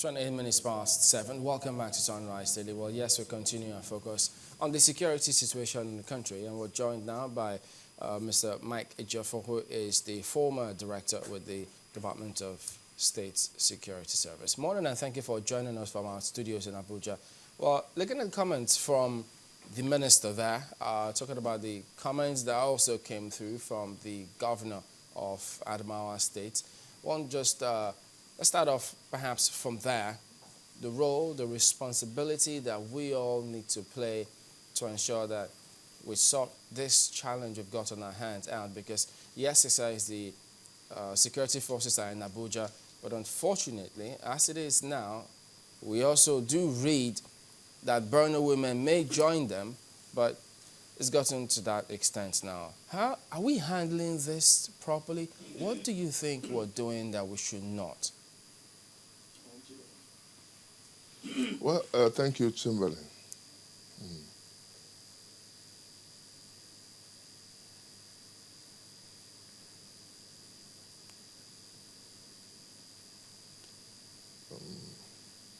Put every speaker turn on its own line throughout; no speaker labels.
28 minutes past 7. Welcome back to Sunrise Daily. Well, yes, we're continuing our focus on the security situation in the country, and we're joined now by Mr. Mike Ejiofor, who is the former director with the Department of State Security Service. Morning, and thank you for joining us from our studios in Abuja. Well, looking at comments from the minister there, talking about the comments that also came through from the governor of Adamawa State. One just let's start off perhaps from there, the role, the responsibility that we all need to play to ensure that we sort this challenge we've got on our hands out, because yes, it says the security forces are in Abuja, but unfortunately, as it is now, we also do read that Borno women may join them, but it's gotten to that extent now. How are we handling this properly? What do you think we're doing that we should not?
Well, thank you, Chamberlain.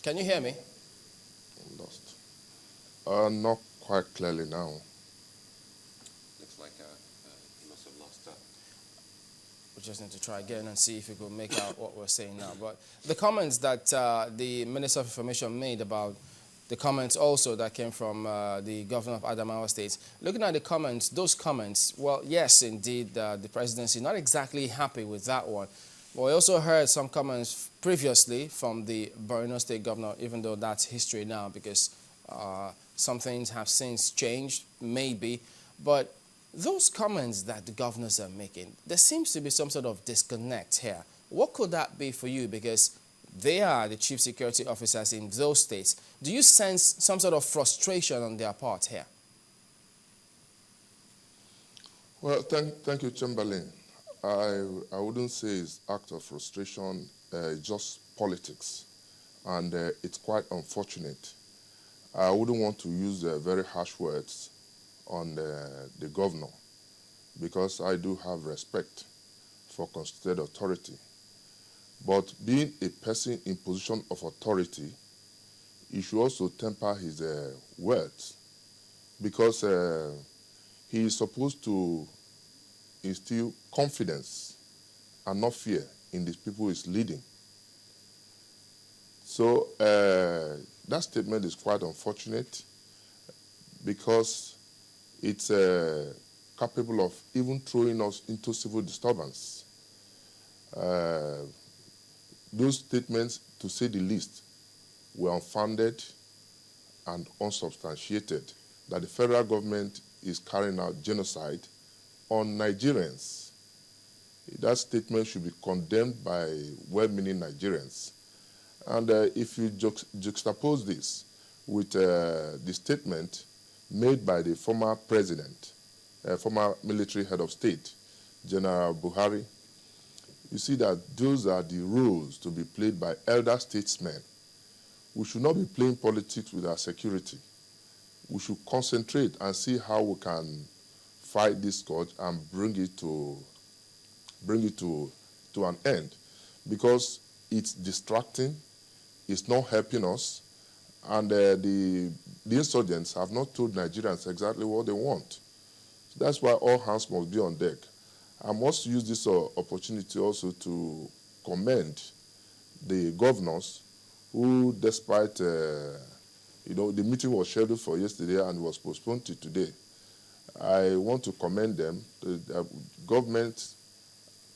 Can you hear me?
I'm lost. Not quite clearly now.
Looks like he must have lost that.
We just need to try again and see if we could make out what we're saying now. But the comments that the Minister of Information made about the comments also that came from the governor of Adamawa State, looking at the comments, those comments, well, yes, indeed, the presidency not exactly happy with that one. But we also heard some comments previously from the Borno State governor, even though that's history now, because some things have since changed, maybe. But those comments that the governors are making, there seems to be some sort of disconnect here. What could that be for you? Because they are the chief security officers in those states. Do you sense some sort of frustration on their part here?
Well, thank you, Chamberlain. I wouldn't say it's act of frustration, just politics. And it's quite unfortunate. I wouldn't want to use very harsh words on the governor, because I do have respect for constituted authority. But being a person in position of authority, he should also temper his words, because he is supposed to instill confidence and not fear in the people he's leading. So that statement is quite unfortunate, because it's capable of even throwing us into civil disturbance. Those statements, to say the least, were unfounded and unsubstantiated, that the federal government is carrying out genocide on Nigerians. That statement should be condemned by well-meaning Nigerians. And if you juxtapose this with the statement made by the former president, former military head of state, General Buhari, you see that those are the roles to be played by elder statesmen. We should not be playing politics with our security. We should concentrate and see how we can fight this scourge and bring it to an end, because it's distracting, it's not helping us, and the insurgents have not told Nigerians exactly what they want. So that's why all hands must be on deck. I must use this opportunity also to commend the governors who, despite, the meeting was scheduled for yesterday and was postponed to today. I want to commend them. The government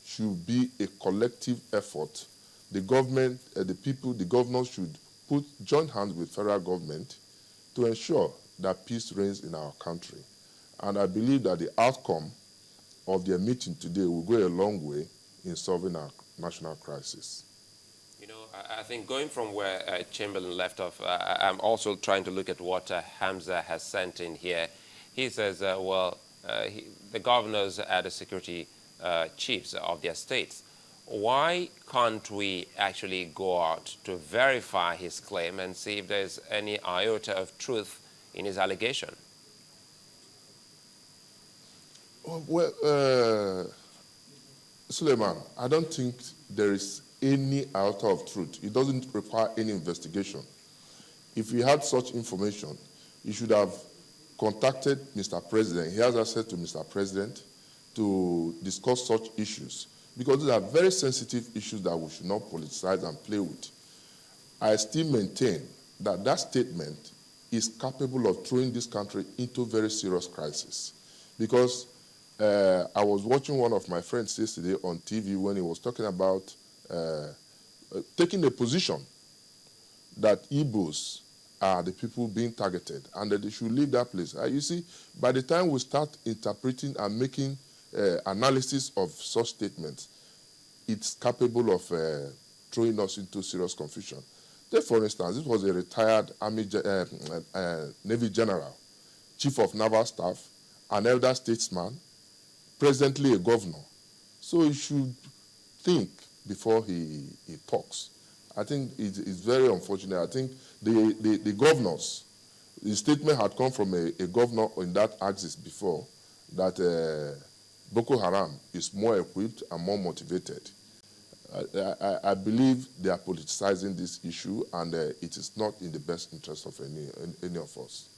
should be a collective effort. The government, the people, the governors should join hands with federal government to ensure that peace reigns in our country. And I believe that the outcome of their meeting today will go a long way in solving our national crisis.
You know, I think going from where Chamberlain left off, I'm also trying to look at what Hamza has sent in here. He says, the governors are the security chiefs of their states. Why can't we actually go out to verify his claim and see if there's any iota of truth in his allegation?
Well, Suleiman, I don't think there is any iota of truth. It doesn't require any investigation. If he had such information, he should have contacted Mr. President. He has access to Mr. President to discuss such issues, because these are very sensitive issues that we should not politicize and play with. I still maintain that that statement is capable of throwing this country into very serious crisis, because I was watching one of my friends yesterday on TV when he was talking about taking a position that Igbos are the people being targeted and that they should leave that place. You see, by the time we start interpreting and making analysis of such statements, it's capable of throwing us into serious confusion. Take, for instance, this was a retired Navy general, chief of naval staff, an elder statesman, presently a governor. So he should think before he talks. I think it's very unfortunate. I think the governors, the statement had come from a governor in that axis before, that Boko Haram is more equipped and more motivated. I believe they are politicizing this issue, and it is not in the best interest of any of us.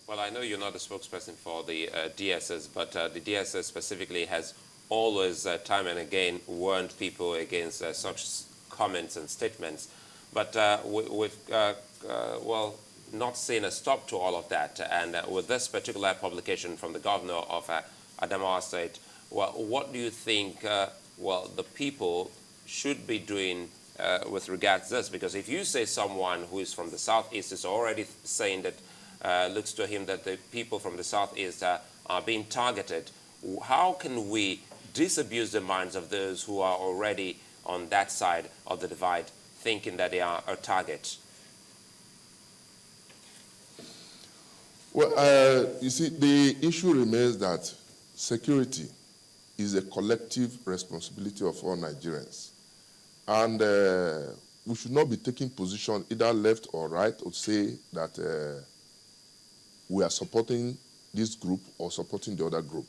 Well, I know you're not a spokesperson for the DSS, but the DSS specifically has always, time and again, warned people against such comments and statements. But we've, well, not seen a stop to all of that. And with this particular publication from the governor of Adamawa State, well, what do you think, well, the people should be doing with regards to this? Because if you say someone who is from the southeast is already saying that, looks to him that the people from the southeast are being targeted, how can we disabuse the minds of those who are already on that side of the divide, thinking that they are a target?
Well, you see, the issue remains that security is a collective responsibility of all Nigerians. And we should not be taking position either left or right or say that we are supporting this group or supporting the other group.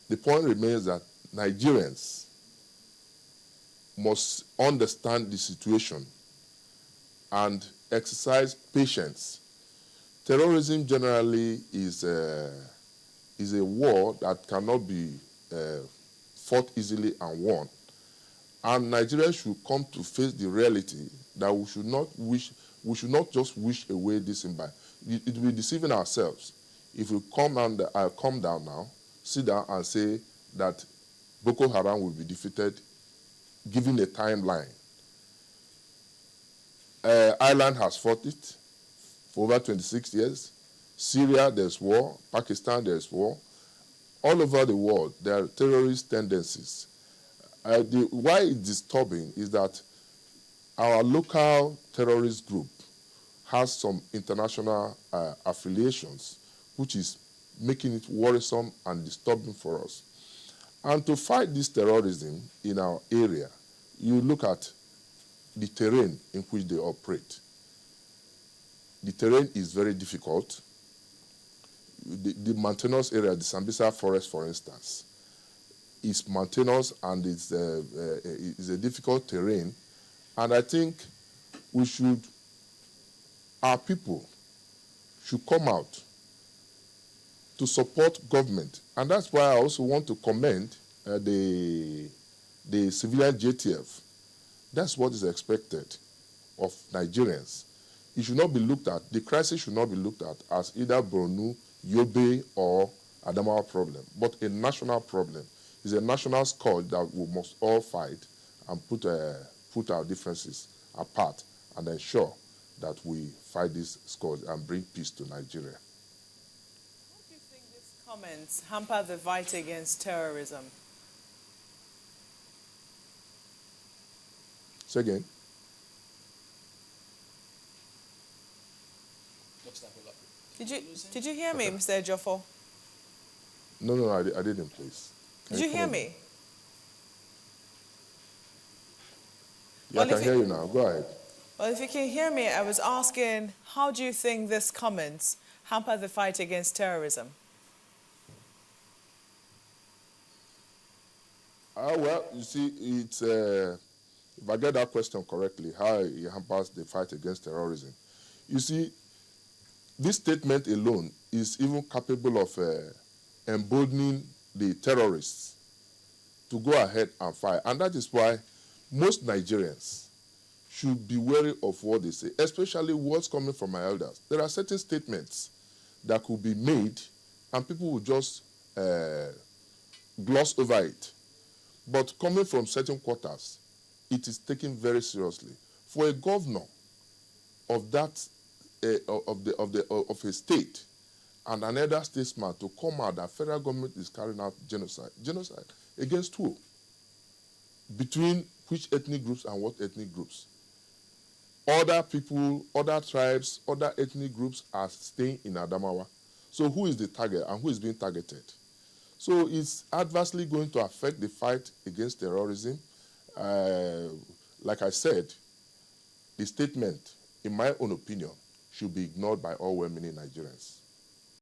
The point remains that Nigerians must understand the situation and exercise patience. Terrorism generally is a war that cannot be fought easily and won. And Nigerians should come to face the reality that we should not just wish away this invite. It will be deceiving ourselves if we come down now, sit down and say that Boko Haram will be defeated, given a timeline. Ireland has fought it for over 26 years. Syria, there's war. Pakistan, there's war. All over the world, there are terrorist tendencies. Why it's disturbing is that our local terrorist group has some international affiliations, which is making it worrisome and disturbing for us. And to fight this terrorism in our area, you look at the terrain in which they operate. The terrain is very difficult. The mountainous area, the Sambisa forest, for instance, is mountainous and it's a difficult terrain. And I think our people should come out to support government. And that's why I also want to commend the civilian JTF. That's what is expected of Nigerians. It should not be looked at, the crisis should not be looked at as either Borno, Yobe, or Adamawa problem, but a national problem. It's a national scourge that we must all fight and put our differences apart and ensure that we fight this scourge and bring peace to Nigeria.
How do you think these comments hamper the fight against terrorism?
Say again.
Did you hear me, Mr. Ejiofor?
No, I didn't, please.
Did you hear me?
Yeah, I can hear you now. Go ahead.
Well, if you can hear me, I was asking, how do you think these comments hamper the fight against terrorism?
Well, you see, if I get that question correctly, how it hampers the fight against terrorism. You see, this statement alone is even capable of emboldening the terrorists to go ahead and fight. And that is why most Nigerians should be wary of what they say, especially what's coming from my elders. There are certain statements that could be made and people will just gloss over it. But coming from certain quarters, it is taken very seriously. For a governor of that of a state and another statesman to come out that federal government is carrying out genocide against who? Between which ethnic groups and what ethnic groups? Other people, other tribes, other ethnic groups are staying in Adamawa. So who is the target and who is being targeted? So it's adversely going to affect the fight against terrorism. Like I said, the statement, in my own opinion, should be ignored by all well-meaning Nigerians.